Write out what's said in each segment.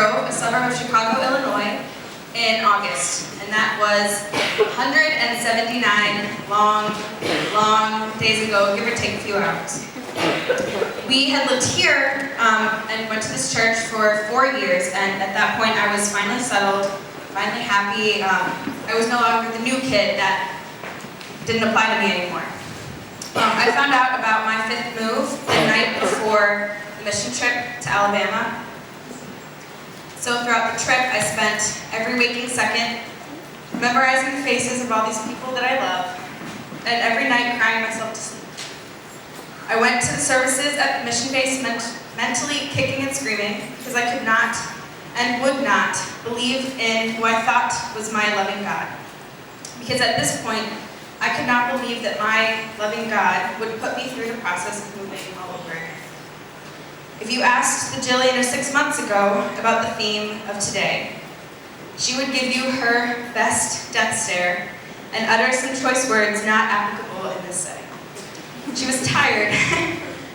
Grove, a suburb of Chicago, Illinois, in August. And that was 179 long days ago, give or take a few hours. We had lived here and went to this church for 4 years, and at that point I was finally settled, finally happy. I was no longer the new kid that didn't apply to me anymore. I found out about my 5th move the night before the mission trip to Alabama. So throughout the trip, I spent every waking second memorizing the faces of all these people that I love, and every night crying myself to sleep. I went to the services at the mission base mentally kicking and screaming because I could not and would not believe in who I thought was my loving God. Because at this point, I could not believe that my loving God would put me through the process of moving all over again. If you asked the Jillian of 6 months ago about the theme of today, she would give you her best death stare and utter some choice words not applicable in this setting. She was tired,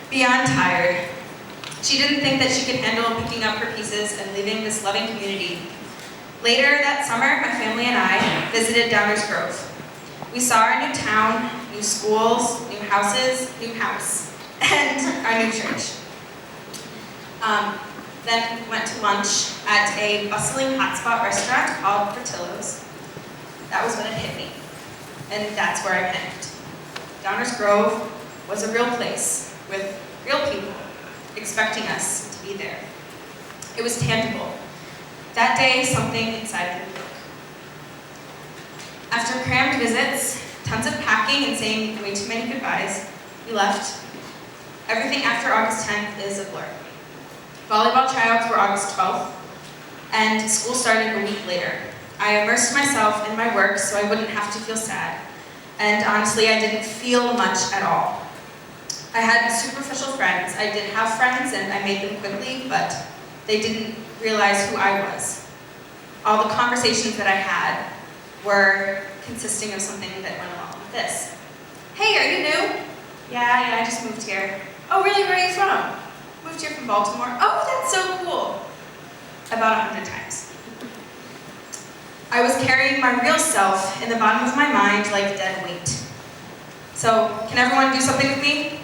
beyond tired. She didn't think that she could handle picking up her pieces and leaving this loving community. Later that summer, my family and I visited Downers Grove. We saw our new town, new schools, new houses, new house, and our new church. Then went to lunch at a bustling hotspot restaurant called Portillo's. That was when it hit me, and that's where I panicked. Downers Grove was a real place with real people expecting us to be there. It was tangible. That day, something inside me broke. After crammed visits, tons of packing and saying way too many goodbyes, we left. Everything after August 10th is a blur. Volleyball tryouts were August 12th, and school started a week later. I immersed myself in my work so I wouldn't have to feel sad, and honestly, I didn't feel much at all. I had superficial friends. I did have friends, and I made them quickly, but they didn't realize who I was. All the conversations that I had were consisting of something that went along with this. Hey, are you new? Yeah, I just moved here. Oh, really? Where are you from? Moved here from Baltimore. Oh, that's so cool. About 100 times. I was carrying my real self in the bottom of my mind like dead weight. So, can everyone do something with me?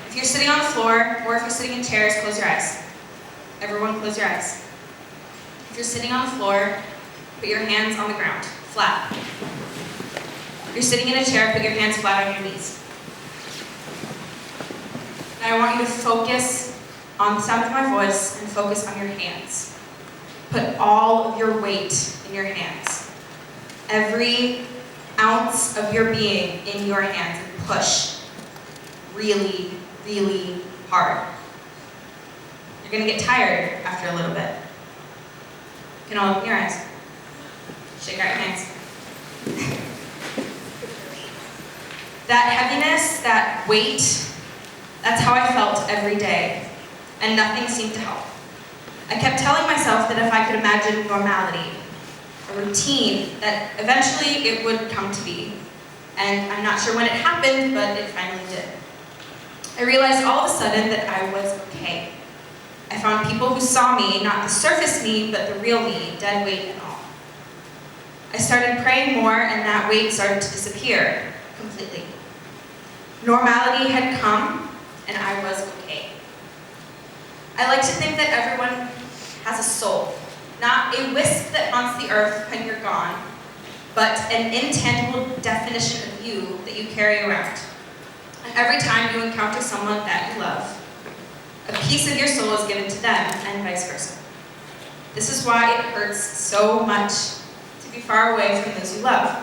If you're sitting on the floor, or if you're sitting in chairs, close your eyes. Everyone close your eyes. If you're sitting on the floor, put your hands on the ground, flat. If you're sitting in a chair, put your hands flat on your knees. Now I want you to focus on the sound of my voice and focus on your hands. Put all of your weight in your hands. Every ounce of your being in your hands, and push really, really hard. You're going to get tired after a little bit. You can all open your eyes. Shake out your hands. That heaviness, that weight, that's how I felt every day, and nothing seemed to help. I kept telling myself that if I could imagine normality, a routine, that eventually it would come to be. And I'm not sure when it happened, but it finally did. I realized all of a sudden that I was okay. I found people who saw me, not the surface me, but the real me, dead weight and all. I started praying more, and that weight started to disappear completely. Normality had come, and I was okay. I like to think that everyone has a soul, not a wisp that haunts the earth when you're gone, but an intangible definition of you that you carry around. And every time you encounter someone that you love, a piece of your soul is given to them, and vice versa. This is why it hurts so much to be far away from those you love,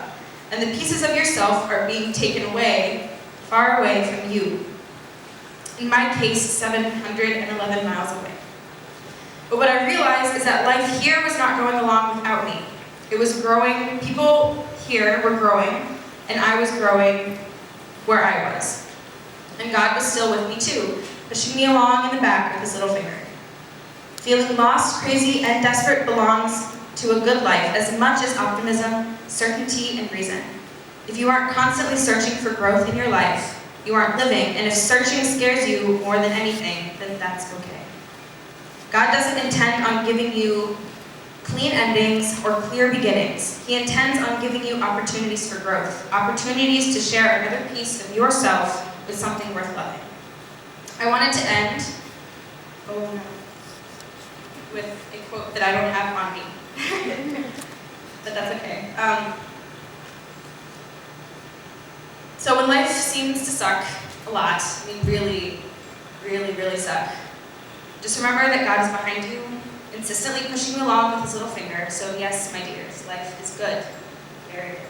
and the pieces of yourself are being taken away, far away from you. In my case, 711 miles away. But what I realized is that life here was not going along without me. It was growing, people here were growing, and I was growing where I was. And God was still with me too, pushing me along in the back with his little finger. Feeling lost, crazy, and desperate belongs to a good life as much as optimism, certainty, and reason. If you aren't constantly searching for growth in your life, you aren't living, and if searching scares you more than anything, then that's okay. God doesn't intend on giving you clean endings or clear beginnings. He intends on giving you opportunities for growth, opportunities to share another piece of yourself with something worth loving. I wanted to end with a quote that I don't have on me, but that's okay. So when life seems to suck a lot, really, really, really suck, just remember that God is behind you, consistently pushing you along with his little finger. So yes, my dears, life is good. Very good.